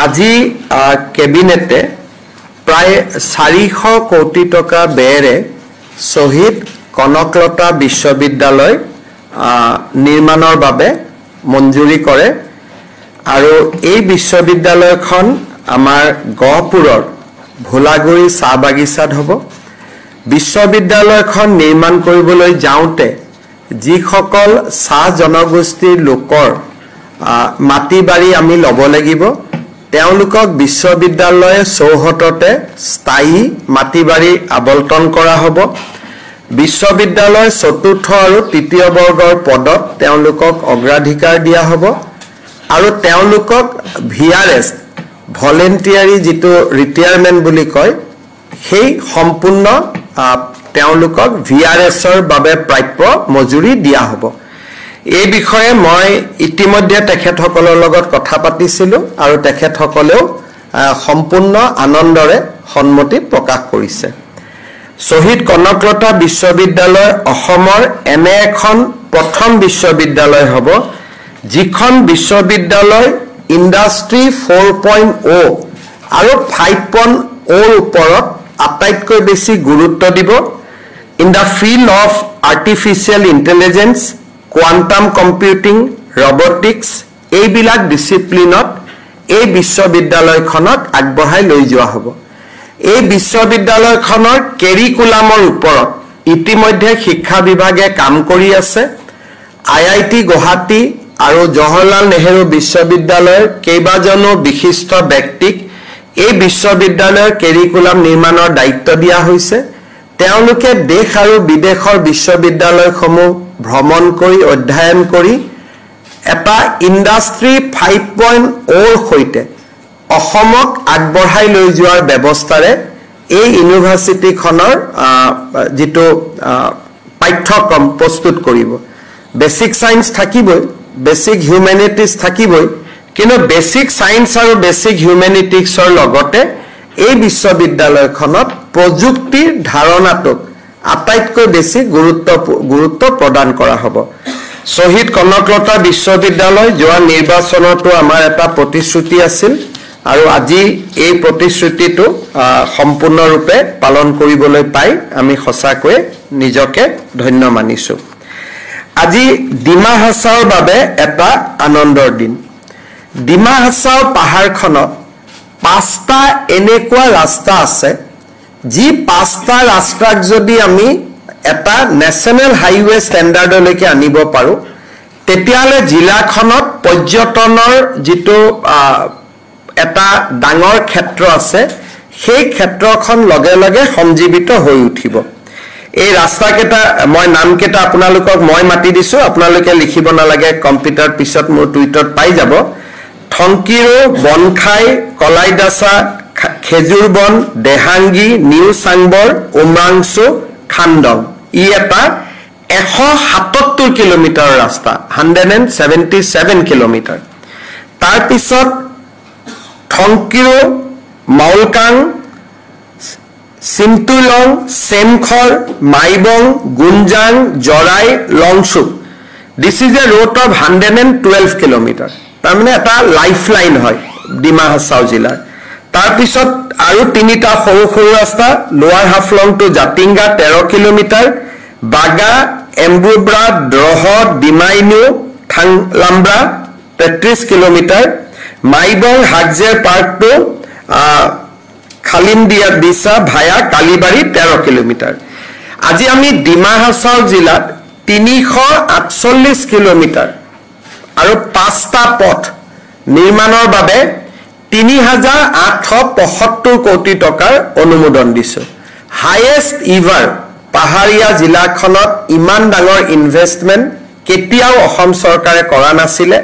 আজি কেবিনেটে প্ৰায় 400 কোটি টকা ব্যয়েৰে শহীদ কনকলতা বিশ্ববিদ্যালয় নিৰ্মাণৰ বাবে মঞ্জুৰি কৰে আৰু এই বিশ্ববিদ্যালয়খন আমাৰ গহপুৰৰ ভোলাগুৰি চাহ বাগিচাত হ'ব। বিশ্ববিদ্যালয়খন নিৰ্মাণ কৰিবলৈ যাওঁতে যিসকল চাহ জনগোষ্ঠীৰ লোকৰ মাটি বাৰী আমি ল'ব লাগিব তেওঁলোকক বিশ্ববিদ্যালয়ে চৌহদতে স্থায়ী মাটি বাৰী আবণ্টন কৰা হ'ব। বিশ্ববিদ্যালয়ৰ চতুৰ্থ আৰু তৃতীয় বৰ্গৰ পদত তেওঁলোকক অগ্ৰাধিকাৰ দিয়া হ'ব আৰু তেওঁলোকক VRS ভলেণ্টিয়াৰী যিটো ৰিটায়াৰমেণ্ট বুলি কয় সেই সম্পূৰ্ণ তেওঁলোকক VRSৰ বাবে প্ৰাপ্য মজুৰি দিয়া হ'ব। এই বিষয়ে মই ইতিমধ্যে তেখেতসকলৰ লগত কথা পাতিছিলোঁ আৰু তেখেতসকলেও সম্পূৰ্ণ আনন্দৰে সন্মতি প্ৰকাশ কৰিছে। শহীদ কনকলতা বিশ্ববিদ্যালয় অসমৰ এনে এখন প্ৰথম বিশ্ববিদ্যালয় হ'ব যিখন বিশ্ববিদ্যালয় ইণ্ডাষ্ট্ৰী 4.0 আৰু 5.0 ওপৰত আটাইতকৈ বেছি গুৰুত্ব দিব। In the field of artificial intelligence, quantum computing, robotics এইবিলাক ডিচিপ্লিনত এই বিশ্ববিদ্যালয়খনক আগবঢ়াই লৈ যোৱা হ'ব। এই বিশ্ববিদ্যালয়খনৰ কেৰিকুলামৰ ওপৰত ইতিমধ্যে শিক্ষা বিভাগে কাম কৰি আছে। IIT গুৱাহাটী আৰু জৱাহৰলাল নেহৰু বিশ্ববিদ্যালয়ৰ কেইবাজনো বিশিষ্ট ব্যক্তিক এই বিশ্ববিদ্যালয়ৰ কেৰিকুলাম নিৰ্মাণৰ দায়িত্ব দিয়া হৈছে। তেওঁলোকে দেশ আৰু বিদেশৰ বিশ্ববিদ্যালয়সমূহ ভ্ৰমণ কৰি অধ্যয়ন কৰি এটা ইণ্ডাষ্ট্ৰী 5.0 সৈতে অসমক আগবঢ়াই লৈ যোৱাৰ ব্যৱস্থাৰে এই ইউনিভাৰ্চিটিখনৰ যিটো পাঠ্যক্ৰম প্ৰস্তুত কৰিব। বেচিক সায়েন্স থাকিবই, বেচিক হিউমেনিটিজ থাকিবই, কিন্তু বেচিক সায়েন্স আৰু বেচিক হিউমেনিটিক্সৰ লগতে এই বিশ্ববিদ্যালয়খনত প্ৰযুক্তিৰ ধাৰণাটোক আটাইতকৈ বেছি গুৰুত্ব প্ৰদান কৰা হ'ব। শহীদ কনকলতা বিশ্ববিদ্যালয় যোৱা নিৰ্বাচনতো আমাৰ এটা প্ৰতিশ্ৰুতি আছিল আৰু আজি এই প্ৰতিশ্ৰুতিটো সম্পূৰ্ণৰূপে পালন কৰিবলৈ পাই আমি সঁচাকৈ নিজকে ধন্য মানিছো। আজি ডিমা হাছাওৰ বাবে এটা আনন্দৰ দিন। ডিমা হাছাও পাহাৰখনত 5টা এনেকুৱা ৰাস্তা আছে যি 5টা ৰাস্তাক যদি আমি এটা নেশ্যনেল হাইৱে ষ্টেণ্ডাৰ্ডলৈকে আনিব পাৰোঁ তেতিয়াহ'লে জিলাখনত পৰ্যটনৰ যিটো এটা ডাঙৰ ক্ষেত্ৰ আছে সেই ক্ষেত্ৰখন লগে লগে সঞ্জীৱিত হৈ উঠিব। এই ৰাস্তাকেইটা মই নামকেইটা আপোনালোকক মই মাতি দিছোঁ, আপোনালোকে লিখিব নালাগে, কম্পিউটাৰ পিছত মোৰ টুইটত পাই যাব। থংকিৰো, বনখাই, কলাইদাচা, খেজুৰবন, দেহাংগী, নিউ চাংবৰ, উমাংচু, খান্দং। ই এটা 177 কিলোমিটাৰ ৰাস্তা, 177 কিলোমিটাৰ। তাৰপিছত Thongkiro, Maulkang, Chimtulong, Chemkhor, Maibang, Gunjung, Jorai, Longchuk. This is a route of 112 kilometre. তাৰমানে এটা লাইফলাইন হয় ডিমা হাছাও জিলাৰ। তাৰপিছত আৰু 3টা সৰু সৰু ৰাস্তা, লোৱাৰ হাফলং টু জাতিংগা 13 কিলোমিটাৰ, বাগা, এম্বুব্ৰা, দ্ৰহ, ডিমাইনিউ, থাংলাম্ব্ৰা 33 কিলোমিটাৰ, মাইবং হাকজেৰ পাৰ্ক টু খালিমদিয়া দিছা ভায়া কালিবাৰী 13 কিলোমিটাৰ। আজি আমি ডিমা হাছাও জিলাত 348 কিলোমিটাৰ আৰু 5টা পথ নিৰ্মাণৰ বাবে 3,875 কোটি টকাৰ অনুমোদন দিছোঁ। হাইয়েষ্ট ইভাৰ পাহাৰীয়া জিলাখনত ইমান ডাঙৰ ইনভেষ্টমেণ্ট কেতিয়াও অসম চৰকাৰে কৰা নাছিলে।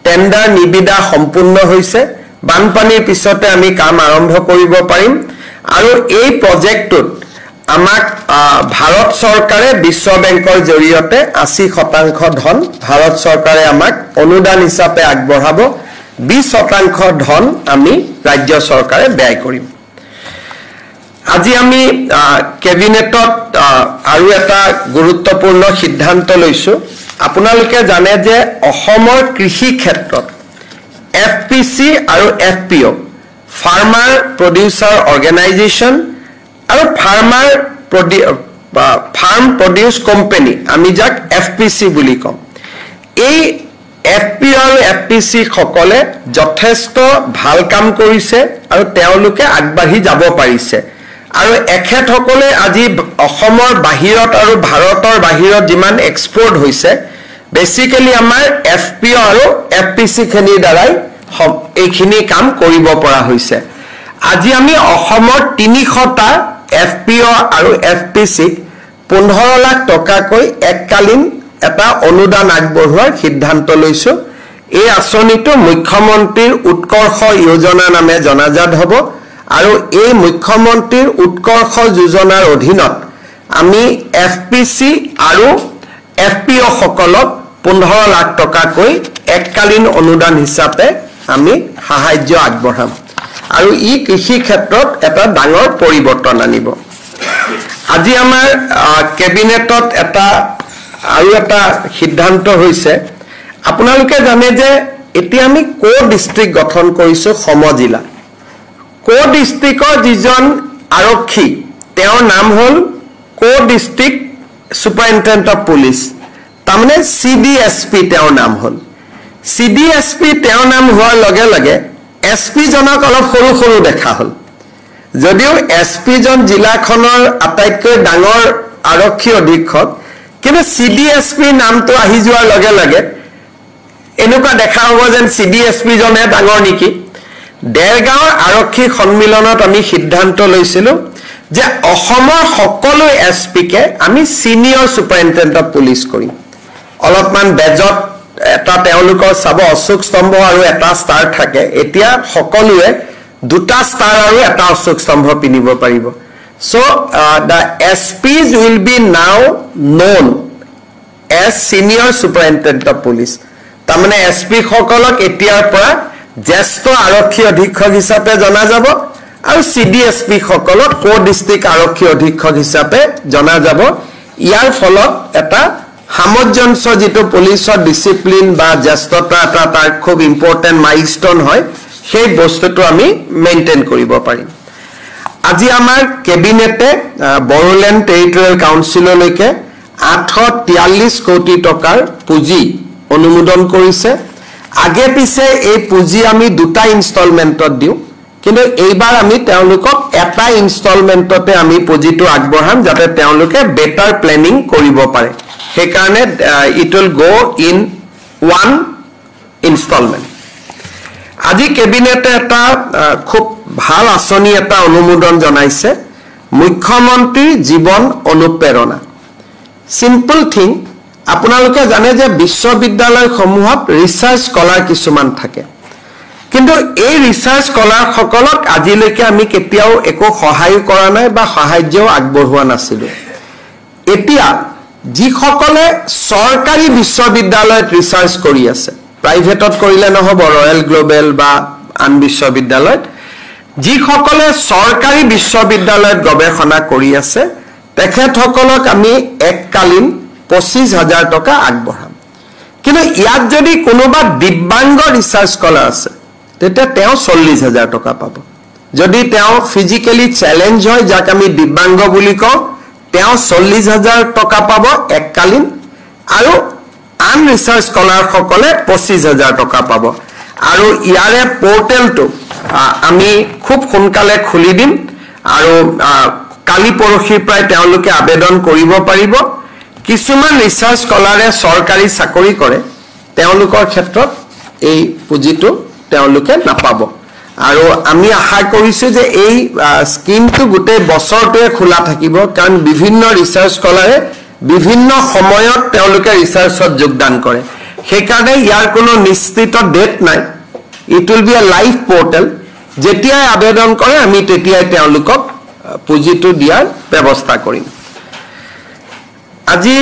টেণ্ডাৰ নিবিদা সম্পূৰ্ণ হৈছে। বানপানীৰ পিছতে আমি কাম আৰম্ভ কৰিব পাৰিম আৰু এই প্ৰজেক্টটোত আমাক ভাৰত চৰকাৰে বিশ্ব বেংকৰ জৰিয়তে 80% ধন ভাৰত চৰকাৰে আমাক অনুদান হিচাপে আগবঢ়াব। 20% ধন আমি ৰাজ্য চৰকাৰে ব্যয় কৰিম। আজি আমি কেবিনেটত আৰু এটা গুৰুত্বপূৰ্ণ সিদ্ধান্ত লৈছোঁ। আপোনালোকে জানে যে অসমৰ কৃষি ক্ষেত্ৰত FPC আৰু FPO ফাৰ্মাৰ প্ৰডিউচাৰ অৰ্গেনাইজেশ্যন আৰু ফাৰ্ম প্ৰডিউচ কোম্পানী আমি যাক FPC বুলি কওঁ এই FPO আৰু FPC সকলে যথেষ্ট ভাল কাম কৰিছে আৰু তেওঁলোকে আগবাঢ়ি যাব পাৰিছে আৰু এখেতসকলে আজি অসমৰ বাহিৰত আৰু ভাৰতৰ বাহিৰত যিমান এক্সপোৰ্ট হৈছে বেসিক্যালি আমাৰ FPO আৰু FPC খিনিৰ দ্বাৰাই এইখিনি কাম কৰিব পৰা হৈছে আজি আমি অসমৰ 300টা FPO আৰু FPC 15 লাখ টকাকৈ এককালীন এটা অনুদান আগবঢ়োৱাৰ সিদ্ধান্ত লৈছো এই আঁচনিটো মুখ্যমন্ত্ৰীৰ উৎকৰ্ষ যোজনা নামে জনাজাত হ'ব আৰু এই মুখ্যমন্ত্ৰীৰ উৎকৰ্ষ যোজনাৰ অধীনত আমি FPC আৰু FPO সকলক 15 লাখ টকাকৈ এককালীন অনুদান হিচাপে আমি সাহায্য আগবঢ়াম আৰু ই কৃষি ক্ষেত্ৰত এটা ডাঙৰ পৰিৱৰ্তন আনিব আজি আমাৰ কেবিনেটত এটা আৰু এটা সিদ্ধান্ত হৈছে আপোনালোকে জানে যে এতিয়া আমি কো ডিস্ট্ৰিক্ট গঠন কৰিছো সমজিলা কো ডিস্ট্ৰিক্টৰ যিজন আৰক্ষী তেওঁৰ নাম হ'ল কো ডিস্ট্ৰিক্ট সুপাৰিনটেণ্ডেণ্ট অফ পুলিচ তাৰমানে CDSP তেওঁৰ নাম হ'ল CDSP তেওঁৰ নাম হোৱাৰ লগে লগে SP জনক অলপ সৰু সৰু দেখা হ'ল যদিও SP জন জিলাখনৰ আটাইতকৈ ডাঙৰ আৰক্ষী অধীক্ষক কিন্তু CDSP নামটো আহি যোৱাৰ লগে লগে এনেকুৱা দেখা হ'ব যেন CDSP জনে ডাঙৰ নেকি দেৰগাঁৱৰ আৰক্ষী সন্মিলনত আমি সিদ্ধান্ত লৈছিলো যে অসমৰ সকলো SP কে আমি সিনিয়ৰ সুপাৰিনটেণ্ডেণ্ট অফ পুলিচ কৰিম অলপমান বেজত এটা তেওঁলোকৰ চাব অশোক স্তম্ভ আৰু এটা ষ্টাৰ থাকে এতিয়া সকলোৱে দুটা ষ্টাৰ আৰু এটা অশোক স্তম্ভ পিনিব পাৰিব so the SPs will be now known as senior superintendent of police তাৰমানে SP সকলক এতিয়াৰ পৰা জ্যেষ্ঠ আৰক্ষী অধীক্ষক হিচাপে জনা যাব আৰু CDSP সকলক কো ডিস্ট্ৰিক্ট আৰক্ষী অধীক্ষক হিচাপে জনা যাব ইয়াৰ ফলত এটা সামঞ্জস্য যেটো পুলিচৰ ডিসিপ্লিন বা জ্যেষ্ঠতা এটা তাৰ খুব ইম্পৰ্টেন্ট মাইলস্টোন হয় সেই বস্তুটো আমি মেইনটেইন কৰিব পাৰিম আজি আমাৰ কেবিনেটে বড়োলেণ্ড টেৰিটৰিয়েল কাউন্সিললৈকে 843 কোটি টকাৰ পুঁজি অনুমোদন কৰিছে আগে পিছে এই পুঁজি আমি দুটা ইনষ্টলমেন্টত দিও কিন্তু এইবাৰ আমি তেওঁলোকক এটা ইনষ্টলমেন্টতে আমি পুঁজিটো আগবঢ়াম যাতে তেওঁলোকে বেটাৰ প্লেনিং কৰিব পাৰে সেই কাৰণে it will go in one instalment আজি কেবিনেটে এটা খুব ভাল আঁচনি এটা অনুমোদন জনাইছে মুখ্যমন্ত্ৰী জীৱন অনুপ্ৰেৰণা সিম্পল থিং আপোনালোকে জানে যে বিশ্ববিদ্যালয়সমূহত ৰিসাৰ্চ স্কলাৰ কিছুমান থাকে কিন্তু এই ৰিসাৰ্চ স্কলাৰ সকলক আজিলৈকে আমি কেতিয়াও একো সহায় কৰা নাই বা সাহায্য আগবঢ়োৱা নাছিলো এতিয়া যিসকলে সৰকাৰী বিশ্ববিদ্যালয়ত ৰিসাৰ্চ কৰি আছে প্ৰাইভেটত কৰিলে নহব ৰয়েল গ্লোবেল বা আন বিশ্ববিদ্যালয়ত যিসকলে সৰকাৰী বিশ্ববিদ্যালয়ত গৱেষণা কৰি আছে তেখেতসকলক আমি এককালীন 25,000 টকা আগবঢ়াম কিন্তু ইয়াত যদি কোনোবা দিব্যাংগ ৰিসাৰ্চ স্কলাৰ আছে তেতিয়া তেওঁ 40,000 টকা পাব যদি তেওঁ ফিজিক্যালি চ্যালেঞ্জ হয় যাক আমি দিব্যাংগ বুলি কওঁ তেওঁ 40,000 টকা পাব এককালীন আৰু আন ৰিসাৰ্চ স্কলাৰ সকলে 25,000 টকা পাব আৰু ইয়াৰে পোৰ্টেলটো আমি খুব সোনকালে খুলি দিম আৰু কালি পৰখি প্ৰায় তেওঁলোকে আবেদন কৰিব পাৰিব কিছুমান ৰিসাৰ্চ স্কলাৰে সৰকাৰী চাকৰি কৰে তেওঁলোকৰ ক্ষেত্ৰত এই পুঁজিটো তেওঁলোকে নাপাব আৰু আমি আশা কৰিছো যে এই স্কিমটো গোটেই বছৰটোৱে খোলা থাকিব কাৰণ বিভিন্ন ৰিসাৰ্চ স্কলাৰে বিভিন্ন সময়ত তেওঁলোকে ৰিসাৰ্চত যোগদান কৰে সেই কাৰণে ইয়াৰ কোনো নিশ্চিত ডেট নাই it will be a live portal যেতিয়া আবেদন কৰে আমি তেতিয়াই তেওঁলোকক পুঁজিটো দিয়াৰ ব্যৱস্থা কৰিম আজি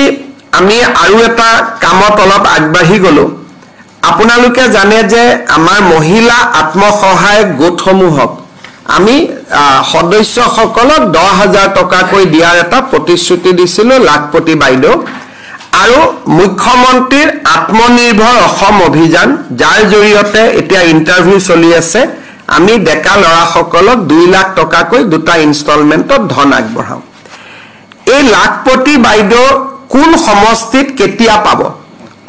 আমি আৰু এটা কামত অলপ আগবাঢ়ি গলো আপোনালোকে জানে যে আমাৰ মহিলা আত্মসহায়ক গোটসমূহক আমি সদস্যসকলক 10,000 টকাকৈ দিয়াৰ এটা প্ৰতিশ্ৰুতি দিছিলো লাখপতি বাইদেউ আৰু মুখ্যমন্ত্ৰীৰ আত্মনিৰ্ভৰ অসম অভিযান যাৰ জৰিয়তে এতিয়া ইন্টাৰভিউ চলি আছে আমি ডেকা লৰাসকলক 2 লাখ টকাকৈ দুটা ইনষ্টলমেন্টত ধন আগবঢ়াম এই লাখপতি বাইদেউ কোন সমষ্টিত কেতিয়া পাব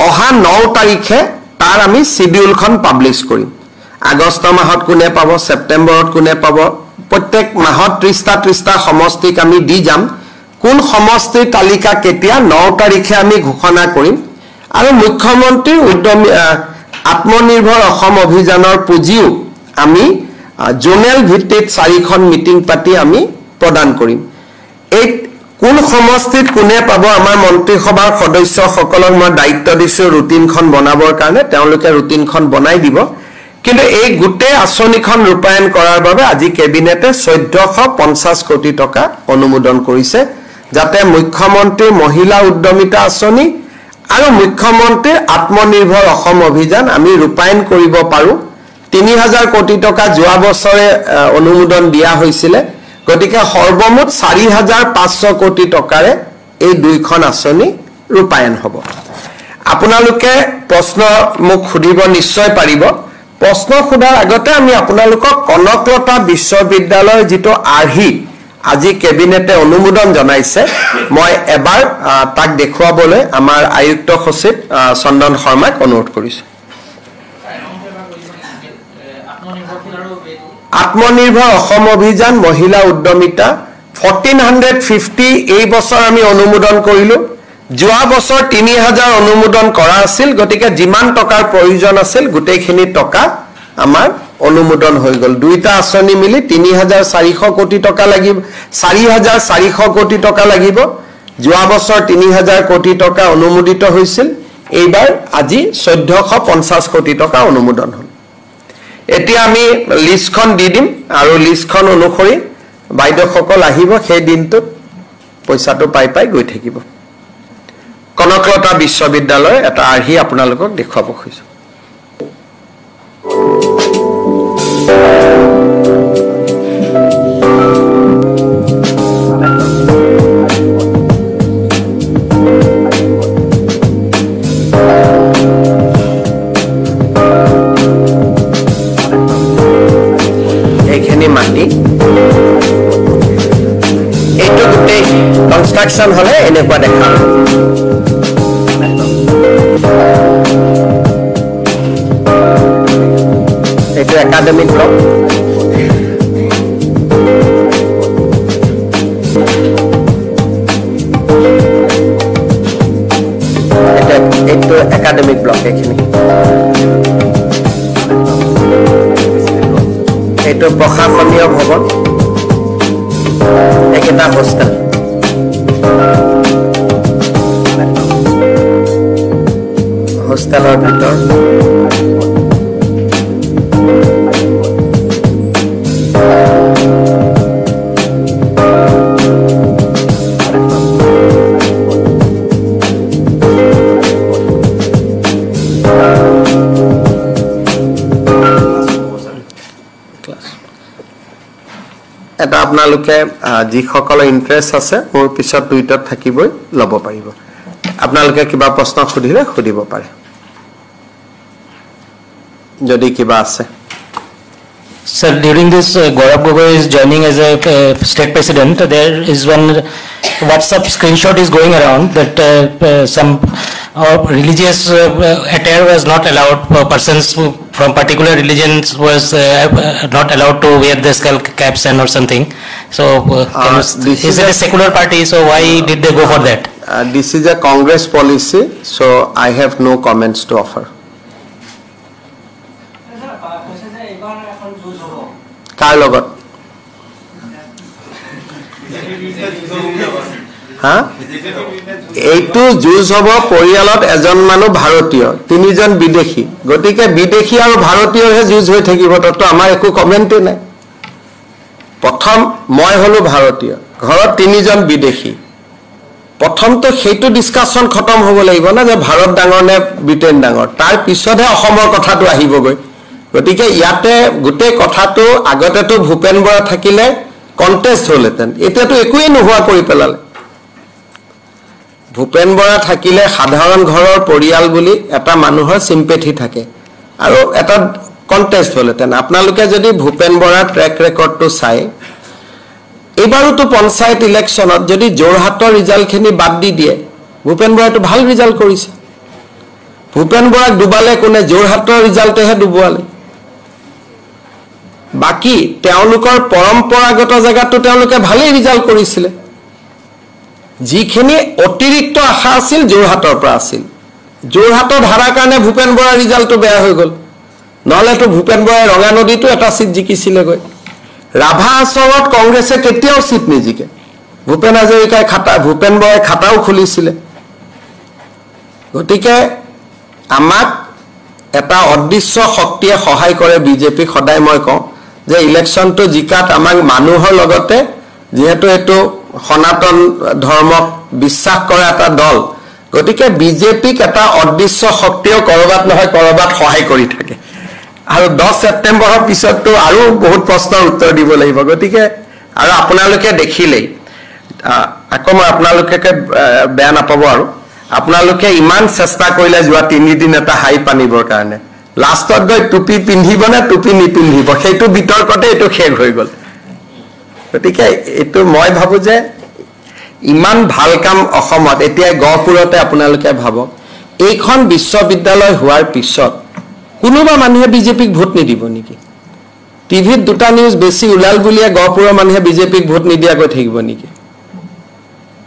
অহা 9 তাৰিখে তাৰ আমি শিডিউলখন পাবলিশ কৰিম আগষ্ট মাহত কোনে পাব সেপ্টেম্বৰত কোনে পাব প্ৰত্যেক মাহত 30টা সমষ্টিক আমি দি যাম কোন সমষ্টিৰ তালিকা কেতিয়া 9 তাৰিখে আমি ঘোষণা কৰিম আৰু মুখ্যমন্ত্ৰীৰ উদ্যমী আত্মনিৰ্ভৰ অসম অভিযানৰ পুঁজিও আমি জোনেল ভিত্তিত 4খন মিটিং পাতি আমি প্ৰদান কৰিম এই কোন সমষ্টিত কোনে পাব আমাৰ মন্ত্ৰীসভাৰ সদস্যসকলক মই দায়িত্ব দিছো ৰুটিনখন বনাবৰ কাৰণে তেওঁলোকে ৰুটিনখন বনাই দিব কিন্তু এই গুটে আঁচনিখন ৰূপায়ণ কৰাৰ বাবে আজি কেবিনেটে 1450 কোটি টকা অনুমোদন কৰিছে যাতে মুখ্যমন্ত্ৰীৰ মহিলা উদ্যমিতা আঁচনি আৰু মুখ্যমন্ত্ৰীৰ আত্মনিৰ্ভৰ অসম অভিযান আমি ৰূপায়ণ কৰিব পাৰো 3000 কোটি টকা যোৱা বছৰে অনুমোদন দিয়া হৈছিল গতিকে সৰ্বমুঠ 4500 কোটি টকাৰে এই দুইখন আঁচনি ৰূপায়ণ হ'ব আপোনালোকে প্ৰশ্ন মোক খুদিব নিশ্চয় পাৰিব প্ৰশ্ন খুদাৰ আগতে আমি আপোনালোকক কনকলতা বিশ্ববিদ্যালয়ৰ যেটো আৰ্হি আজি কেবিনেটে অনুমোদন জনাইছে মই এবাৰ তাক দেখুৱাবলৈ আমাৰ আয়ুক্ত সচিব চন্দন শৰ্মাক অনুৰোধ কৰিছো আত্মনিৰ্ভৰ অসম অভিযান মহিলা উদ্যমিতা 1450 এই বছৰ আমি অনুমোদন কৰিলো যোৱা বছৰ 3000 অনুমোদন কৰা আছিল গতিকে যিমান টকাৰ প্ৰয়োজন আছিল গুটেইখিনি টকা আমাৰ অনুমোদন হৈ গল দুইটা আঁচনি মিলি 3400 কোটি টকা লাগিব 4400 কোটি টকা লাগিব যোৱা বছৰ 3000 কোটি টকা অনুমোদিত হৈছিল এইবাৰ আজি 1450 কোটি টকা অনুমোদন হ'ল এতিয়া আমি লিষ্টখন দি দিম আৰু লিষ্টখন অনুসৰি বাইদেউসকল আহিব সেই দিনটোত পইচাটো পাই গৈ থাকিব কনকলতা বিশ্ববিদ্যালয় এটা আৰ্হি আপোনালোকক দেখুৱাব খুজিছো কনস্ট্ৰাকশন হলে এনেকুৱা দেখা এইটো একাডেমিক ব্লক এইটো একাডেমিক ব্লক এইখিনি এইটো প্ৰশাসনীয় ভৱন এইকেইটা হোষ্টেল হোষ্টেলৰ ভিতৰ এটা আপোনালোকে যিসকলৰ ইন্টাৰেষ্ট আছে মোৰ পিছত টুইটাৰত থাকিবই লব পাৰিব আপোনালোকে কিবা প্ৰশ্ন খুদিলে খুদিব পাৰে যদি কিবা আছে Sir, during this Gaurav Gogoi is joining as a state president, there is one WhatsApp screenshot is going around that some religious attire was not allowed. Persons from particular religions was not allowed to wear the skull caps and or something. So, is it a secular party? So why did they go for that? This is a Congress policy, so I have no comments to offer. কাৰ লগত হা এইটো জুজ হ'ব পৰিয়ালত এজন মানুহ ভাৰতীয় তিনিজন বিদেশী গতিকে বিদেশী আৰু ভাৰতীয়হে জুজ হৈ থাকিব তো আমাৰ একো কমেন্টে নাই প্ৰথম মই হলো ভাৰতীয় ঘৰত তিনিজন বিদেশী প্ৰথমটো সেইটো ডিসকাশন খতম হ'ব লাগিব না যে ভাৰত ডাঙৰ নে ব্ৰিটেন ডাঙৰ তাৰ পিছতহে অসমৰ কথাটো আহিবগৈ গতিকে ইয়াতে গুটে কথাটো আগতেটো ভূপেন বৰা থাকিলে কন্টেস্ট হলেতেন এতিয়াটো একোই নোহোৱা কৰি পেলালে ভূপেন বৰা থাকিলে সাধাৰণ ঘৰৰ পৰিয়াল বুলি এটা মানুহৰ সিম্পেথি থাকে আৰু এটা কন্টেষ্ট হলতেন আপোনালোকে যদি ভূপেন বৰাৰ ট্ৰেক ৰেকৰ্ডটো চাই এবাৰতো পঞ্চায়ত ইলেকশ্যনত যদি যোৰহাটৰ ৰিজাল্টখিনি বাদ দি দিয়ে ভূপেন বৰাটো ভাল ৰিজাল্ট কৰিছে ভূপেন বৰাক ডুবালে কোনে যোৰহাটৰ ৰিজাল্টেহে ডুবালে বাকি তেওঁলোকৰ পৰম্পৰাগত জায়গাটো তেওঁলোকে ভালেই ৰিজাল্ট কৰিছিলে যিখিনি অতিৰিক্ত আশা আছিল যোৰহাটৰ পৰা আছিল যোৰহাটৰ ধাৰা কাৰণে ভূপেন বৰাৰ ৰিজাল্টটো বেয়া হৈ গ'ল নহলেতো ভূপেন বৰাই ৰঙা নদীটো এটা সিট জিকিছিলে গৈ ৰাভা আসৰত কংগ্ৰেছে কেতিয়াও সিট নিজিকে ভূপেন হাজৰিকাই ভূপেন বৰাই খাতাও খুলিছিলে গতিকে আমাক এটা অদৃশ্য শক্তিয়ে সহায় কৰে বিজেপি সদায় মই কওঁ যে ইলেকশ্যনটো জিকাত আমাক মানুহৰ লগতে যেহেতু এটো সনাতন ধৰ্মক বিশ্বাস কৰা এটা দল গতিকে বিজেপিক এটা অদৃশ্য শক্তিও কৰবাত নহয় কৰবাত সহায় কৰি থাকে আৰু 10 সেপ্টেম্বৰৰ পিছতটো আৰু বহুত প্ৰশ্নৰ উত্তৰ দিব লাগিব গতিকে আৰু আপোনালোকে দেখিলেই আকৌ মই আপোনালোকে বেয়া নাপাব আৰু আপোনালোকে ইমান চেষ্টা কৰিলে যোৱা 3 দিন এটা হাই পানিবৰ কাৰণে লাষ্টত গৈ টুপি পিন্ধিব না টুপি নিপিন্ধিব সেইটো বিতৰ্কতে এটো শেষ হৈ গ'ল গতিকে এটো মই ভাবো যে ইমান ভাল কাম অসমত এতিয়া গহপুৰতে আপোনালোকে ভাবক এইখন বিশ্ববিদ্যালয় হোৱাৰ পিছত কোনোবা মানুহে বিজেপিক ভোট নিদিব নেকি টিভিত দুটা নিউজ বেছি উলাল বুলিয়ে গহপুৰৰ মানুহে বিজেপিক ভোট নিদিয়া গৈ থাকিব নেকি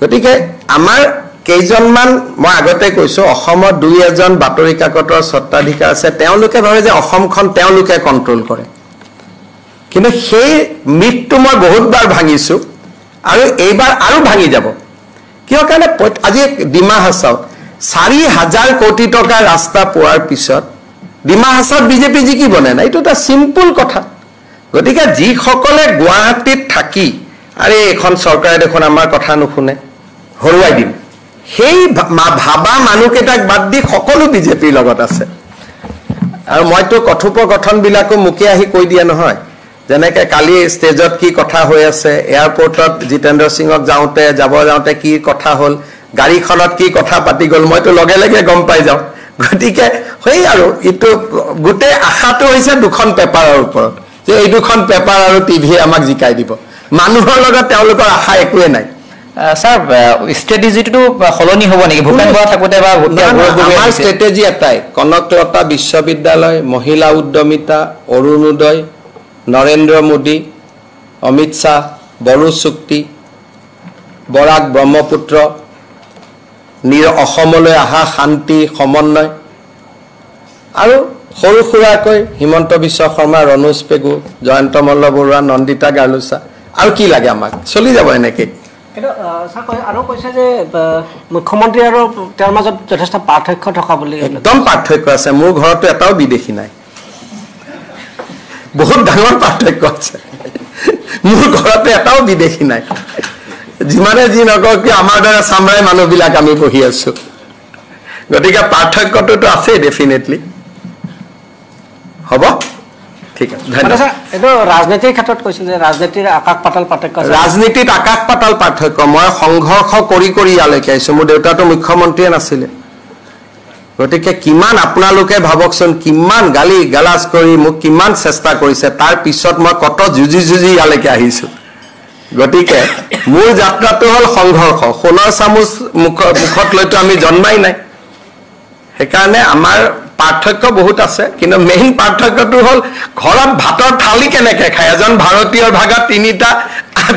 গতিকে আমাৰ কেইজনমান মই আগতে কৈছো অসমত 2-1জন বাতৰি কাকতৰ সত্তাধিকাৰ আছে তেওঁলোকে ভাবে যে অসমখন তেওঁলোকে কন্ট্ৰোল কৰে কিন্তু সেই মিথটো মই বহুতবাৰ ভাঙিছো আৰু এইবাৰ আৰু ভাঙি যাব কিয় কাৰণে আজি ডিমা হাছাও 4000 কোটি টকা ৰাস্তা পোৱাৰ পিছত ডিমা হাছাও বিজেপি জিকি বনে না এইটো এটা সিম্পল কথা গতিকে যি সকলে গুৱাহাটীত থাকি আৰে এখন চৰকাৰে দেখোন আমাৰ কথা নুশুনে হৰুৱাই দিম সেই ভাবা মানুহকেইটাক বাদ দি সকলো বিজেপিৰ লগত আছে আৰু মইতো কথোপকথন বিলাকো মুখে আহি কৈ দিয়া নহয় যেনেকে কালি ষ্টেজত কি কথা হৈ আছে এয়াৰপোৰ্টত জিতেন্দ্ৰ সিংক যাওঁতে কি কথা হল গাড়ীখনত কি কথা পাতি গল মইতো লগে লগে গম পাই যাওঁ গতিকে হৈ আৰু ইটো গুটে আশাটো হৈছে দুখন পেপাৰৰ ওপৰত যে এই দুখন পেপাৰ আৰু টিভি আমাক জিকাই দিব মানুহৰ লগত তেওঁলোকৰ আশা একোৱে নাই স্যাৰ স্ট্ৰ্যাটেজিটো হলনি হ'ব নেকি ভূপেন বৰা থাকোতে বা আমাৰ স্ট্ৰ্যাটেজি এটাই কনকলতা বিশ্ববিদ্যালয় মহিলা উদ্যমিতা অৰুণোদয় নৰেন্দ্ৰ মোদী অমিত শাহ বড়ো চুক্তি বৰাক ব্ৰহ্মপুত্ৰ অসমলৈ আহা শান্তি সমন্বয় আৰু সৰু সুৰাকৈ হিমন্ত বিশ্ব শৰ্মা ৰনোজ পেগু জয়ন্ত মল্ল বৰুৱা নন্দিতা গাৰ্লুচা আৰু কি লাগে আমাক চলি যাব এনেকে কিন্তু স্যাৰ আৰু কৈছে যে মুখ্যমন্ত্ৰী আৰু তেওঁৰ মাজত যথেষ্ট পাৰ্থক্য থকা বুলি একদম পাৰ্থক্য আছে মোৰ ঘৰতো এটাও বিদেশী নাই বহুত ডাঙৰ পাৰ্থক্য আছে মোৰ ঘৰতে এটাও বিদেশী নাই যিমানে যি নকওঁ কি আমাৰ দৰে চামৰাই মানুহবিলাক আমি বহি আছো গতিকে পাৰ্থক্যটো আছে ডেফিনেটলি হ'ব ঠিক আছে ধন্যবাদ এটো ৰাজনীতিৰ ক্ষেত্ৰত কৈছিল যে ৰাজনীতিৰ আকাশ পাতাল পাৰ্থক্য আছে ৰাজনীতিত আকাশ পাতাল পাৰ্থক্য মই সংঘৰ্ষ কৰি ইয়ালৈকে আহিছো মোৰ দেউতাটো মুখ্যমন্ত্ৰীয়ে নাছিলে গতিকে কিমান আপোনালোকে ভাবকচোন কিমান গালি গালাজ কৰি মোক কিমান চেষ্টা কৰিছে তাৰ পিছত মই কত যুজি ইয়ালৈকে আহিছো গতিকে মোৰ যাত্ৰাটো হল সংঘৰ্ষ সোণৰ চামুচ মুখত লৈতো আমি জন্মাই নাই সেইকাৰণে আমাৰ পাৰ্থক্য বহুত আছে কিন্তু মেইন পাৰ্থক্যটো হল ঘৰত ভাতৰ থালি কেনেকে খায় এজন ভাৰতীয়ৰ ভাগত তিনিটা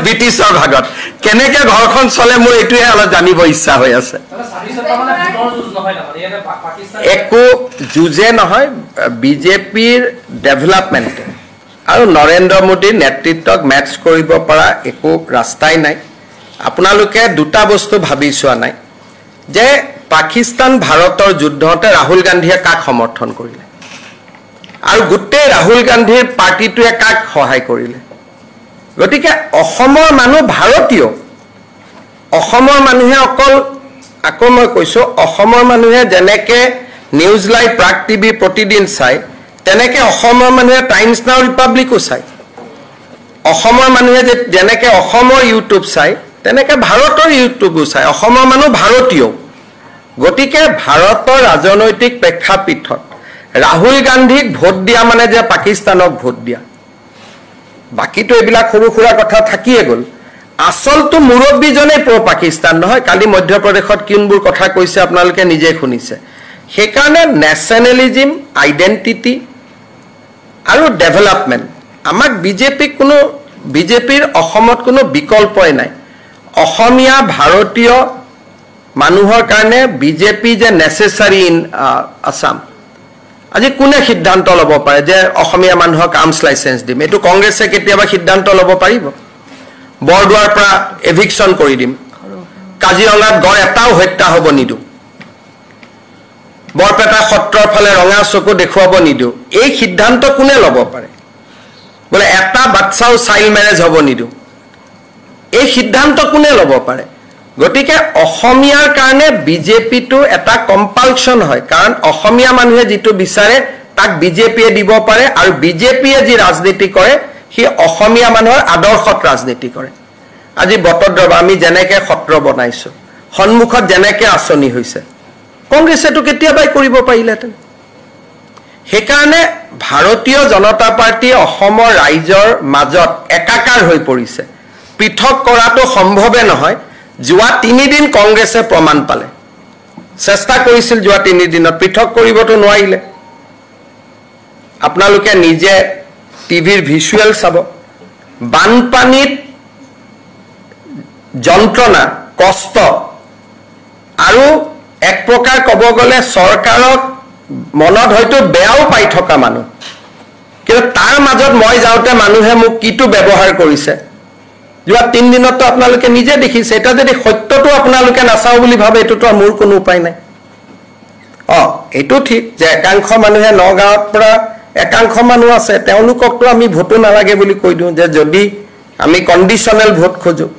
ব্ৰিটিছৰ ভাগত কেনেকে ঘৰখন চলে মোৰ এইটোহে অলপ জানিব ইচ্ছা হৈ আছে একো যুঁজে নহয় বিজেপিৰ ডেভেলপমেণ্ট আৰু নৰেন্দ্ৰ মোদীৰ নেতৃত্বক মেচ কৰিব পৰা একো ৰাস্তাই নাই আপোনালোকে দুটা বস্তু ভাবি চোৱা নাই যে পাকিস্তান ভাৰতৰ যুদ্ধতে ৰাহুল গান্ধীয়ে কাক সমৰ্থন কৰিলে আৰু গোটেই ৰাহুল গান্ধীৰ পাৰ্টিটোৱে কাক সহায় কৰিলে গতিকে অসমৰ মানুহ ভাৰতীয় অসমৰ মানুহে অকল আকৌ মই কৈছো অসমৰ মানুহে যেনেকে নিউজ লাইভ প্ৰাগ টিভি প্ৰতিদিন চাই তেনেকে অসমৰ মানুহে টাইমছ নাও ৰিপাব্লিকো চাই অসমৰ মানুহে যেনেকে অসমৰ ইউটিউব চাই তেনেকে ভাৰতৰ ইউটিউবো চাই অসমৰ মানুহ ভাৰতীয় গতিকে ভাৰতৰ ৰাজনৈতিক প্ৰেক্ষাপটত ৰাহুল গান্ধীক ভোট দিয়া মানে যে পাকিস্তানক ভোট দিয়া, বাকীটো এইবিলাক সৰু সুৰা কথা থাকিয়ে গ'ল। আচলটো মুৰব্বীজনেই প্ৰ পাকিস্তান নহয়। কালি মধ্যপ্ৰদেশত কোনবোৰ কথা কৈছে আপোনালোকে নিজে শুনিছে। সেইকাৰণে নেশ্যনেলিজিম, আইডেণ্টিটি আৰু ডেভেলপমেণ্ট আমাক বিজেপিৰ অসমত কোনো বিকল্পই নাই। অসমীয়া ভাৰতীয় মানুহৰ কাৰণে বিজেপি যে নেচেচাৰী ইন আছাম। আজি কোনে সিদ্ধান্ত ল'ব পাৰে যে অসমীয়া মানুহক আৰ্মছ লাইচেঞ্চ দিম? এইটো কংগ্ৰেছে কেতিয়াবা সিদ্ধান্ত ল'ব পাৰিব? বৰদোৱাৰ পৰা এভিকশ্যন কৰি দিম, কাজিৰঙাত গড় এটাও হত্যা হ'ব নিদিওঁ, বৰপেটা সত্ৰৰ ফালে ৰঙা চকু দেখুৱাব নিদিওঁ, এই সিদ্ধান্ত কোনে ল'ব পাৰে? বোলে এটা বাচ্চাও চাইল্ড মেৰেজ হ'ব নিদিওঁ, এই সিদ্ধান্ত কোনে ল'ব পাৰে? গতিকে অসমীয়াৰ কাৰণে বিজেপিটো এটা কম্পালচন হয়, কাৰণ অসমীয়া মানুহে যিটো বিচাৰে তাক বিজেপিয়ে দিব পাৰে, আৰু বিজেপিয়ে যি ৰাজনীতি কৰে সি অসমীয়া মানুহৰ আদৰ্শত ৰাজনীতি কৰে। আজি বটদ্ৰৱা আমি যেনেকৈ সত্ৰ বনাইছোঁ, সন্মুখত যেনেকৈ আঁচনি হৈছে, কংগ্ৰেছেতো কেতিয়াবাই কৰিব পাৰিলেহেঁতেন। সেইকাৰণে ভাৰতীয় জনতা পাৰ্টী অসমৰ ৰাইজৰ মাজত একাকাৰ হৈ পৰিছে। পৃথক কৰাটো সম্ভৱে নহয়। যোৱা 3 দিন কংগ্ৰেছে প্ৰমাণ পালে, চেষ্টা কৰিছিল যোৱা 3 দিনত, পৃথক কৰিবতো নোৱাৰিলে। আপোনালোকে নিজে টিভিৰ ভিজুৱেল চাব, বানপানীত যন্ত্ৰণা, কষ্ট, আৰু এক প্ৰকাৰ ক'ব গ'লে চৰকাৰক মনত হয়তো বেয়াও পাই থকা মানুহ, কিন্তু তাৰ মাজত মই যাওঁতে মানুহে মোক কিটো ব্যৱহাৰ কৰিছে যোৱা 3 দিনতো আপোনালোকে নিজে দেখিছে। এটা যদি সত্যটো আপোনালোকে নাচাওঁ বুলি ভাবে, এইটোতো মোৰ কোনো উপায় নাই। এইটো ঠিক যে একাংশ মানুহে নগাঁৱৰ পৰা একাংশ মানুহ আছে, তেওঁলোককতো আমি ভোটো নালাগে বুলি কৈ দিওঁ, যে যদি আমি কণ্ডিশ্যনেল ভোট খোজোঁ,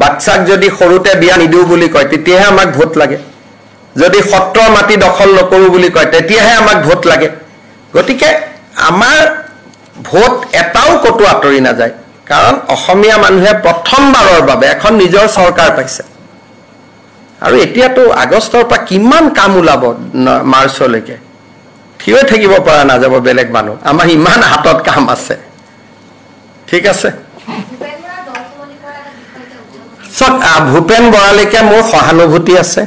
বাচ্চাক যদি সৰুতে বিয়া নিদিওঁ বুলি কয় তেতিয়াহে আমাক ভোট লাগে, যদি সত্ৰৰ মাটি দখল নকৰোঁ বুলি কয় তেতিয়াহে আমাক ভোট লাগে। গতিকে আমাৰ ভোট এটাও ক'তো আঁতৰি নাযায়, কাৰণ অসমীয়া মানুহে প্ৰথমবাৰৰ বাবে এখন নিজৰ চৰকাৰ পাইছে। আৰু এতিয়াতো আগষ্টৰ পৰা কিমান কাম ওলাব মাৰ্চলৈকে, থিয় থাকিব পৰা নাযাব বেলেগ মানুহ, আমাৰ ইমান হাতত কাম আছে। ঠিক আছে, ভূপেন বৰালৈকে মোৰ সহানুভূতি আছে।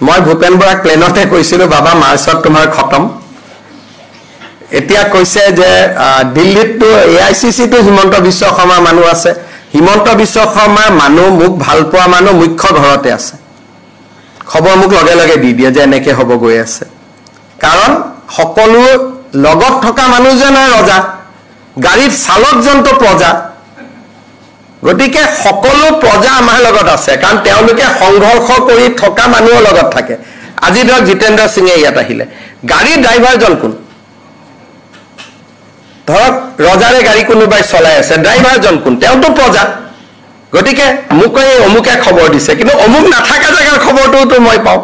মই ভূপেন বৰাক প্লেনতে কৈছিলোঁ, বাবা মাৰ্চত তোমাৰ খতম। এতিয়া কৈছে যে দিল্লীততো AICCতো হিমন্ত বিশ্ব শৰ্মাৰ মানুহ আছে, হিমন্ত বিশ্ব শৰ্মাৰ মানুহ, মোক ভাল পোৱা মানুহ মুখ্য ঘৰতে আছে, খবৰ মোক লগে লগে দি দিয়ে যে এনেকৈ হ'ব গৈ আছে। কাৰণ সকলো লগত থকা মানুহজনে ৰজা, গাড়ীত চালকজনটো প্ৰজা। গতিকে সকলো প্ৰজা আমাৰ লগত আছে, কাৰণ তেওঁলোকে সংঘৰ্ষ কৰি থকা মানুহৰ লগত থাকে। আজি ধৰক জিতেন্দ্ৰ সিঙে ইয়াত আহিলে, গাড়ীৰ ড্ৰাইভাৰজন কোন? ধৰক ৰজাৰে গাড়ী কোনোবাই চলাই আছে, ড্ৰাইভাৰজন কোন? তেওঁতো প্ৰজা। গতিকে মোক এই অমুকে খবৰ দিছে, কিন্তু অমুক নাথাকা জেগাৰ খবৰটোতো মই পাওঁ।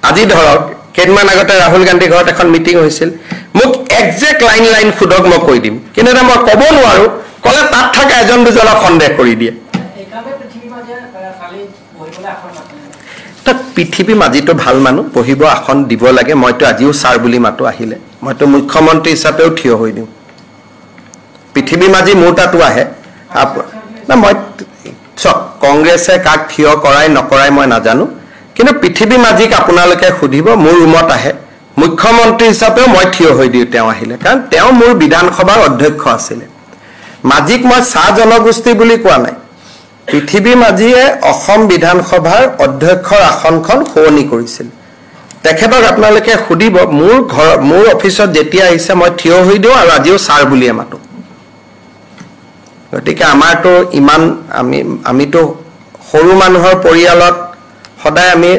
আজি ধৰক কেইদিনমান আগতে ৰাহুল গান্ধীৰ ঘৰত এখন মিটিং হৈছিল, মোক একজেক্ট লাইন সোধক, মই কৈ দিম, কিন্তু এটা মই ক'ব নোৱাৰোঁ, ক'লে তাত থকা এজন দুজনক সন্দেহ কৰি দিয়ে। তাত পৃথিৱী মাজিটো ভাল মানুহ, পঢ়িব আসন দিব লাগে। মইতো আজিও ছাৰ বুলি মাতো, আহিলে মইতো মুখ্যমন্ত্ৰী হিচাপেও থিয় হৈ দিওঁ। পৃথিৱী মাজি মোৰ তাতো আহে। মই চাওক, কংগ্ৰেছে কাক থিয় কৰাই নকৰাই মই নাজানো, কিন্তু পৃথিৱী মাজিক আপোনালোকে সুধিব, মোৰ ৰুমত আহে, মুখ্যমন্ত্ৰী হিচাপেও মই থিয় হৈ দিওঁ তেওঁ আহিলে, কাৰণ তেওঁ মোৰ বিধানসভাৰ অধ্যক্ষ আছিলে। মাজিক মই চাহ জনগোষ্ঠী বুলি কোৱা নাই। পৃথিৱী মাজিয়ে অসম বিধানসভাৰ অধ্যক্ষৰ আসনখন সলনি কৰিছিল। তেখেতক আপোনালোকে সুধিব, মোৰ অফিচত যেতিয়া আহিছে মই থিয় হৈ দিওঁ, আৰু আজিও ছাৰ বুলিয়ে মাতো। গতিকে আমাৰতো ইমান আমিতো সৰু মানুহৰ পৰিয়ালত সদায় আমি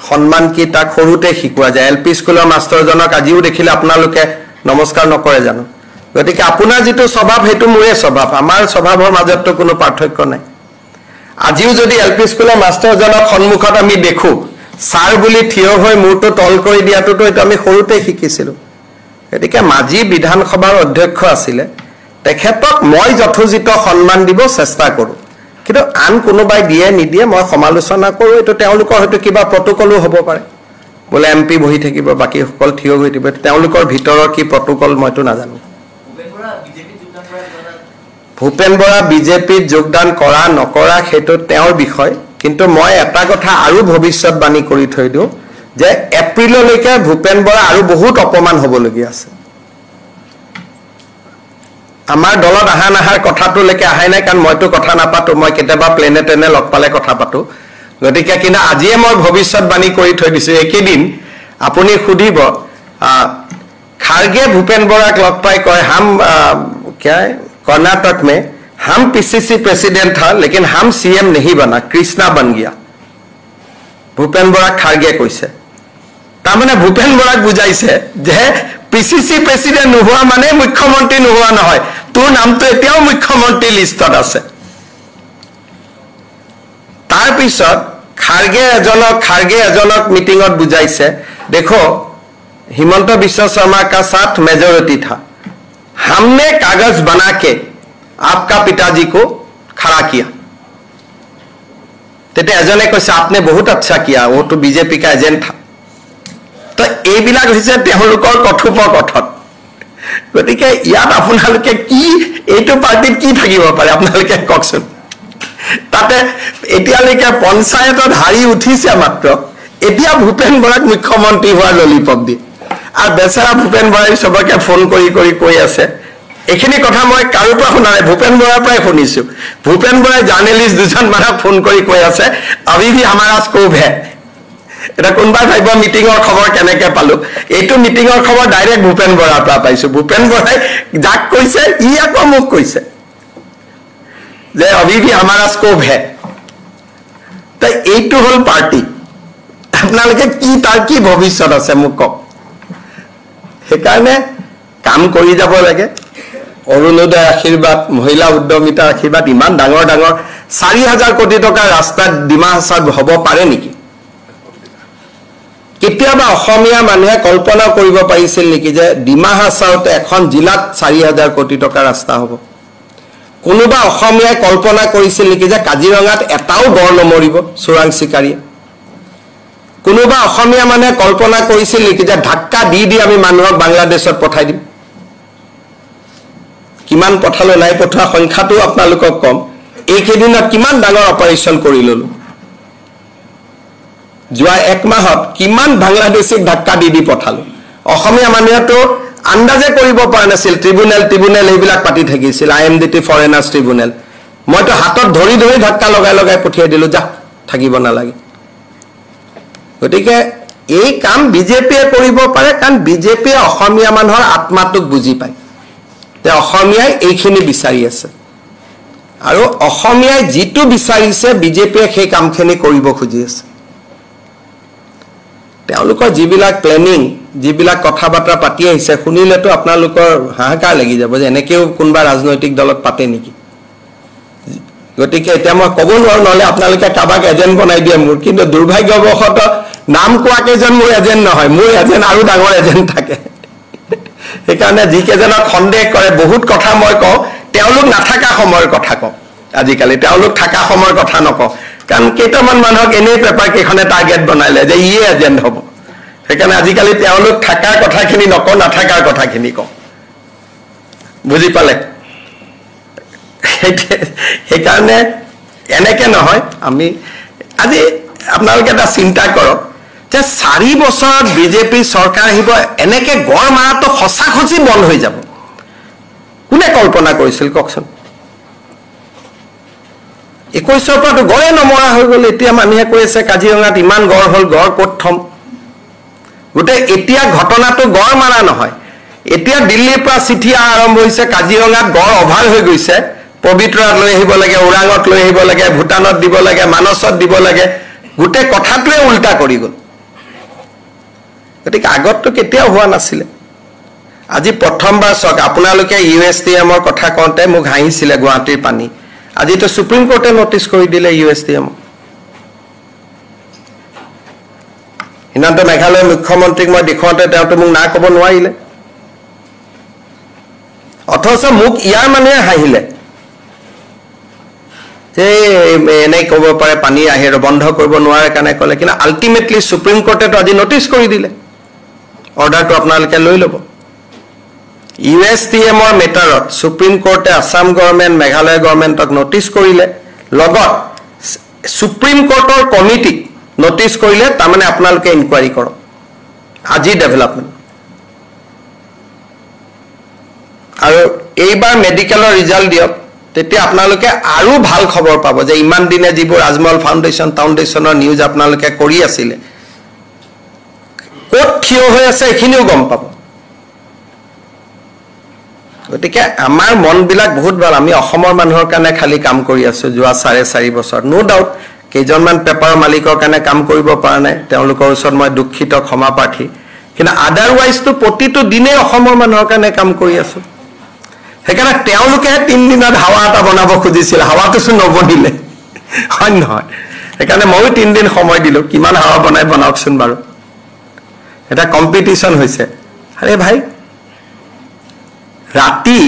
সন্মান কি তাক সৰুতে শিকোৱা যায়। LP স্কুলৰ মাষ্টৰজনক আজিও দেখিলে আপোনালোকে নমস্কাৰ নকৰে জানো? গতিকে আপোনাৰ যিটো স্বভাৱ সেইটো মোৰে স্বভাৱ, আমাৰ স্বভাৱৰ মাজততো কোনো পাৰ্থক্য নাই। আজিও যদি LP স্কুলৰ মাষ্টৰজনক সন্মুখত আমি দেখো, ছাৰ বুলি থিয় হৈ মূৰটো তল কৰি দিয়াটোতো এইটো আমি সৰুতে শিকিছিলোঁ। গতিকে মাজি বিধানসভাৰ অধ্যক্ষ আছিলে, তেখেতক মই যথোচিত সন্মান দিব চেষ্টা কৰোঁ। কিন্তু আন কোনোবাই দিয়ে নিদিয়ে মই সমালোচনা কৰোঁ এইটো তেওঁলোকৰ হয়তো কিবা প্ৰটোকলো হ'ব পাৰে বোলে এমপি বহি থাকিব বাকীসকল থিয় হৈ থাকিব তেওঁলোকৰ ভিতৰৰ কি প্ৰটোকল মইতো নাজানো ভূপেন বৰা বিজেপিত যোগদান কৰা নকৰা সেইটো তেওঁৰ বিষয় কিন্তু মই এটা কথা আৰু ভৱিষ্যতবাণী কৰি থৈ দিওঁ যে এপ্ৰিললৈকে ভূপেন বৰা আৰু বহুত অপমান হ'বলগীয়া আছে আমাৰ দলত আহা নাহাৰ কথাটোলৈকে আহাই নাই কাৰণ মইতো কথা নাপাতো মই কেতিয়াবা প্লেনে টেনে লগ পালে কথা পাতো গতিকে কিন্তু আজিয়ে মই ভৱিষ্যতবাণী কৰি থৈ দিছো একেদিন আপুনি সুধিব খাৰগে ভূপেন বৰাক লগ পাই কয় হাম क्या कर्नाटक में हम पीसीसी प्रेसिडेंट था लेकिन हम सीएम नहीं बना कृष्णा बन गया भूपेन बरा खारगे কৈছে তাৰমানে ভূপেন বৰাক বুজাইছে যে পিসিসি প্ৰেসিডেন্ট নোহোৱা মানে মুখ্যমন্ত্ৰী নোহোৱা নহয় তোৰ নামটো এতিয়াও মুখ্যমন্ত্ৰী লিষ্টত আছে তাৰ পিছত খাৰগে এজনক মিটিংত বুজাইছে দেখো হিমন্ত বিশ্ব শৰ্মা का साथ मेजॉरिटी था हमने कागज बना के आपका पिताजी को खड़ा किया तेते एजने কৈছে आपने बहुत अच्छा किया वो तो बीजेपी का एजेंट था तो এইবিলাক হৈছে তেওঁলোকৰ কথোপকথন গতিকে ইয়াত আপোনালোকে কি এইটো পাৰ্টিত কি থাকিব পাৰে আপোনালোকে কওকচোন তাতে এতিয়ালৈকে পঞ্চায়তত হাৰি উঠিছে মাত্ৰ এতিয়া ভূপেন বৰাক মুখ্যমন্ত্ৰী হোৱাৰ ললিপপ দি আৰ বেচাৰা ভূপেন বৰাই সবকে ফোন কৰি কৈ আছে এখিনি কথা মই কাৰো পৰা শুনা নাই ভূপেন বৰাৰ পৰাই শুনিছো ভূপেন বৰাই জাৰ্নেলিষ্ট দুজন মানক ফোন কৰি কৈ আছে अभी भी हमारा स्कोप है এটা কোনবাই ভাইব মিটিংৰ খবৰ কেনেকে পালো এইটো মিটিংৰ খবৰ ডাইৰেক্ট ভূপেন বৰাৰ পৰা পাইছো ভূপেন বৰাই যাক কৈছে ই আকৌ মোক কৈছে যে अभी भी हमारा स्कोप है তাই এইটো হল পাৰ্টি আপোনালোকে কি তাৰ কি ভৱিষ্যত আছে মোক কওক সেইকাৰণে কাম কৰি যাব লাগে অৰুণোদয় আশীৰ্বাদ মহিলা উদ্যমিতা আশীৰ্বাদ ইমান ডাঙৰ 4000 কোটি টকা ৰাস্তাত ডিমা হাছাও হ'ব পাৰে নেকি কেতিয়াবা অসমীয়া মানুহে কল্পনা কৰিব পাৰিছিল নেকি যে ডিমা হাছাওতে এখন জিলাত 4000 কোটি টকা ৰাস্তা হ'ব কোনোবা অসমীয়াই কল্পনা কৰিছিল নেকি যে কাজিৰঙাত এটাও গড় নমৰিব চোৰাং চিকাৰীয়ে কোনোবা অসমীয়া মানে কল্পনা কৰিছিল নেকি যে ধাক্কা দি আমি মানুহক বাংলাদেশত পঠাই দিম কিমান পঠালো নাই পঠোৱা সংখ্যাটো আপোনালোকক কম এইকেইদিনত কিমান ডাঙৰ অপাৰেচন কৰি ললো যোৱা এক মাহত কিমান বাংলাদেশীক ধাক্কা দি পঠালো অসমীয়া মানুহেতো আন্দাজে কৰিব পৰা নাছিল ট্ৰিবিউনেল এইবিলাক পাতি থাকিছিল আইএমডিটি ফৰেনাৰ্ছ ট্ৰিবিউনেল মইতো হাতত ধৰি ধাক্কা লগাই পঠিয়াই দিলো যা থাকিব নালাগে গতিকে এই কাম বিজেপিয়ে কৰিব পাৰে কাৰণ বিজেপিয়ে অসমীয়া মানুহৰ আত্মাটোক বুজি পায় যে অসমীয়াই এইখিনি বিচাৰি আছে আৰু অসমীয়াই যিটো বিচাৰিছে বিজেপিয়ে সেই কামখিনি কৰিব খুজি আছে তেওঁলোকৰ যিবিলাক প্লেনিং যিবিলাক কথা বাৰ্তা পাতি আহিছে শুনিলেতো আপোনালোকৰ হাহাকাৰ লাগি যাব যে এনেকেও কোনবা ৰাজনৈতিক দলত পাতে নেকি গতিকে এতিয়া মই ক'ব নোৱাৰো নহলে আপোনালোকে কাবাক এজেন্ট বনাই দিয়ে মোৰ কিন্তু দুৰ্ভাগ্যবশত নাম কোৱা কেজন মোৰ এজেন্ট নহয় মোৰ এজেন্ট আৰু ডাঙৰ এজেন্ট থাকে সেইকাৰণে যিকেজনক সন্দেহ কৰে বহুত কথা মই কওঁ তেওঁলোক নাথাকা সময়ৰ কথা কওঁ আজিকালি তেওঁলোক থাকা সময়ৰ কথা নকওঁ কাৰণ কেইটামান মানুহক এনেই পেপাৰ কেইখনে টাৰ্গেট বনাইলে যে ইয়ে এজেন্ট হ'ব সেইকাৰণে আজিকালি তেওঁলোক থাকাৰ কথাখিনি নকওঁ নাথাকাৰ কথাখিনি কওঁ বুজি পালে সেইকাৰণে এনেকে নহয় আমি আজি আপোনালোকে এটা চিন্তা কৰক যে 4 বছৰত বিজেপি চৰকাৰ আহিব এনেকে গড় মাৰাটো সঁচাখচি বন্ধ হৈ যাব কোনে কল্পনা কৰিছিল কওকচোন 21ৰ পৰাটো গড়ে নমৰা হৈ গ'ল এতিয়া মানুহে কৈ আছে কাজিৰঙাত ইমান গড় হ'ল গড় ক'ত থম গোটে এতিয়া ঘটনাটো গড় মাৰা নহয় এতিয়া দিল্লীৰ পৰা চিঠি আৰম্ভ হৈছে কাজিৰঙাত গড় অভাৰ হৈ গৈছে পবিত্ৰাত লৈ আহিব লাগে ওৰাঙত লৈ আহিব লাগে ভূটানত দিব লাগে মানসত দিব লাগে গোটে কথাটোৱে উল্টা কৰি গ'ল গতিকে আগতটো কেতিয়াও হোৱা নাছিলে আজি প্ৰথমবাৰ চক আপোনালোকে ইউএছটিএমৰ কথা কওঁতে মোক হাঁহিছিলে গুৱাহাটীৰ পানী আজি তো সুপ্ৰিম কোৰ্টে নোটিছ কৰি দিলে ইউএছটিএম হিমন্ত মেঘালয় মুখ্যমন্ত্ৰীক মই দেখুৱাওঁতে তেওঁতো মোক না ক'ব নোৱাৰিলে অথচ মোক ইয়াৰ মানুহে হাঁহিলে যে এনেই ক'ব পাৰে পানী আহে বন্ধ কৰিব নোৱাৰে কাৰণে ক'লে কিন্তু আল্টিমেটলি সুপ্ৰিম কোৰ্টেতো আজি নটিচ কৰি দিলে অৰ্ডাৰটো আপোনালোকে লৈ ল'ব USTMৰ মেটাৰত সুপ্ৰিম কোৰ্টে আসাম গভৰ্ণমেণ্ট মেঘালয় গভৰ্ণমেণ্টক নটিচ কৰিলে লগত সুপ্ৰিম কোৰ্টৰ কমিটিক নটিচ কৰিলে তাৰমানে আপোনালোকে ইনকুৱাৰী কৰক আজি ডেভেলপমেণ্ট আৰু এইবাৰ মেডিকেলৰ ৰিজাল্ট দিয়ক তেতিয়া আপোনালোকে আৰু ভাল খবৰ পাব যে ইমান দিনে যিবোৰ ৰাজমহল ফাউণ্ডেশ্যনৰ নিউজ আপোনালোকে কৰি আছিলে ক'ত থিয় হৈ আছে এইখিনিও গম পাব গতিকে আমাৰ মনবিলাক বহুত ভাল আমি অসমৰ মানুহৰ কাৰণে খালি কাম কৰি আছো যোৱা 4.5 বছৰ নো ডাউট কেইজনমান পেপাৰৰ মালিকৰ কাৰণে কাম কৰিব পৰা নাই তেওঁলোকৰ ওচৰত মই দুখিত ক্ষমা প্ৰাৰ্থী কিন্তু আদাৰৱাইজ তো প্ৰতিটো দিনে অসমৰ মানুহৰ কাৰণে কাম কৰি আছো সেইকাৰণে তেওঁলোকে 3 দিনত হাৱা এটা বনাব খুজিছিল হাৱাটো নবনিলে হয় নহয় সেইকাৰণে মই 3 দিন সময় দিলো কিমান হাৱা বনাই বনাওকচোন বাৰু এটা কম্পিটিশন হৈছে আৰে ভাই ৰাতি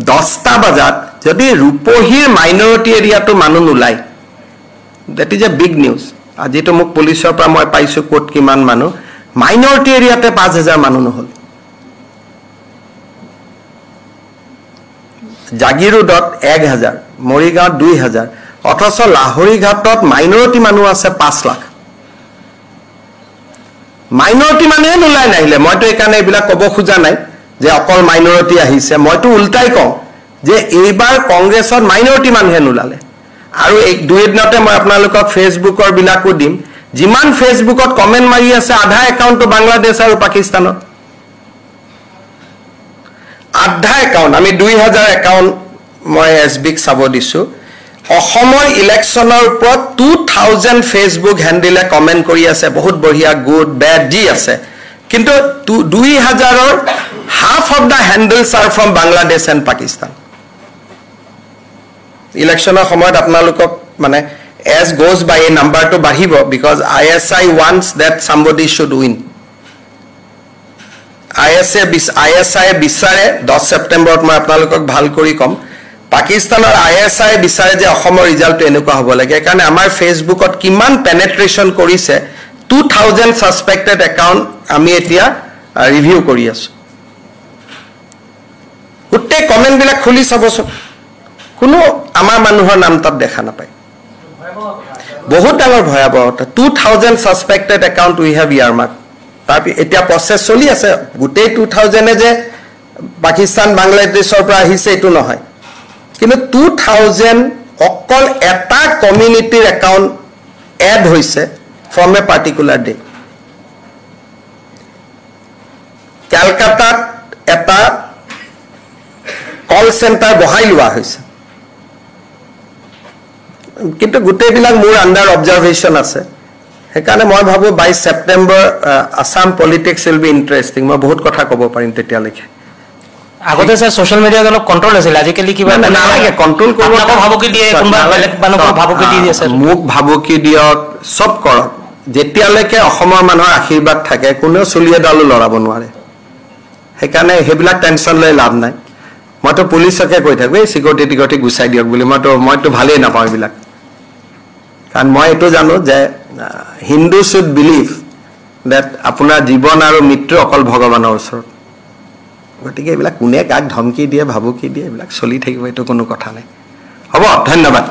10টা বজাত যদি ৰূপহীৰ মাইনৰিটি এৰিয়াটো মানুহ নোলাই that is a big news আজি তো মোক পুলিচৰ পৰা মই পাইছো কোট কিমান মানুহ মাইনৰিটি এৰিয়াতে 5000 মানুহ নহল জাগিৰোডত 1000 মৰিগাঁৱত 2000 অথচ লাহৰি ঘাটত মাইনৰিটি মানুহ আছে 5 লাখ মাইনৰিটি মানুহে নোলাই নাহিলে মইতো এইকাৰণে এইবিলাক ক'ব খোজা নাই যে অকল মাইনৰিটি আহিছে মইতো উল্টাই কওঁ যে এইবাৰ কংগ্ৰেছত মাইনৰিটি মানুহে নোলালে আৰু এক দুই দিনতে মই আপোনালোকক ফেসবুকৰ বিলাকো দিম যিমান ফেসবুকত কমেন্ট মাৰি আছে আধা একাউণ্টটো বাংলাদেশ আৰু পাকিস্তানত আধা একাউণ্ট আমি 2000 একাউণ্ট মই এসবিক চাব দিছো অসমৰ ইলেকশ্যনৰ ওপৰত 2000 ফেসবুক হ্যান্ডেলে কমেন্ট কৰি আছে বহুত বঢ়িয়া গুড ব্যাড জি আছে কিন্তু 2000 ৰ half of the handles are from Bangladesh and Pakistan ইলেকশ্যনৰ সময়ত আপোনালোকক মানে as goes by a number to বাঢ়িব because ISI wants that somebody should win ISI বিচাৰে 10 সেপ্টেম্বৰত মই আপোনালোকক ভাল কৰি কম পাকিস্তানৰ ISI বিচাৰে যে অসমৰ ৰিজাল্টটো এনেকুৱা হ'ব লাগে কাৰণ আমাৰ ফেসবুকত কিমান পেনেট্ৰেচন কৰিছে 2000 সাসপেক্টেড একাউণ্ট আমি এতিয়া ৰিভিউ কৰি আছো উত্তে কমেন্ট বিলাক খুলি চাবছো কোনো আমাৰ মানুহৰ নাম তাত দেখা নাপায় বহুত ডাঙৰ ভয়াবহতা 2000 সাসপেক্টেড একাউণ্ট উই হ্যাভ ইয়াৰমাৰ্ক তাৰ এতিয়া প্ৰসেস চলি আছে গুটেই 2000 এ যে পাকিস্তান বাংলাদেশৰ পৰা আহিছে এটো নহয় কিন্তু 2000 অকল এটা কমিউনিটিৰ একাউণ্ট এড হৈছে from a particular day কলকাতাত এটা কল সেন্টাৰ বহাই লোৱা হৈছে কিন্তু গুটেই বিলাক মোৰ আন্ডাৰ অবজাৰভেশন আছে সেইকাৰণে মই ভাবো 22 September Assam politics will be interesting মই বহুত কথা ক'ব পাৰিম তেতিয়া লৈকে আগতে স্যাৰ সোশ্যাল মিডিয়াত অলপ কন্ট্ৰোল আছিল আজিকালি কিবা নালাগে কন্ট্ৰোল কৰিব আপোনাক ভাবুকি দিয়ে কোনবা বেলেগ মানুহক ভাবুকি দি আছে মোক ভাবুকি দিয়ক সব কৰক যেতিয়ালৈকে অসমৰ মানুহৰ আশীৰ্বাদ থাকে কোনেও চলিয়ে ডালো লৰাব নোৱাৰে সেইকাৰণে হেবিলাক টেনচন লৈ লাভ নাই মইতো পুলিচকে কৈ থাকো এই সিকিউৰিটি গুছাই দিয়ক বুলি মইতো ভালেই নাপাওঁ এইবিলাক কাৰণ মই এটো জানো যে হিন্দু শুড বিলিভ that আপোনাৰ জীৱন আৰু মৃত্যু অকল ভগৱানৰ ওচৰত গতিকে এইবিলাক কোনে কাক ধমকি দিয়ে ভাবুকি দিয়ে এইবিলাক চলি থাকিব এটো কোনো কথা নাই হ'ব ধন্যবাদ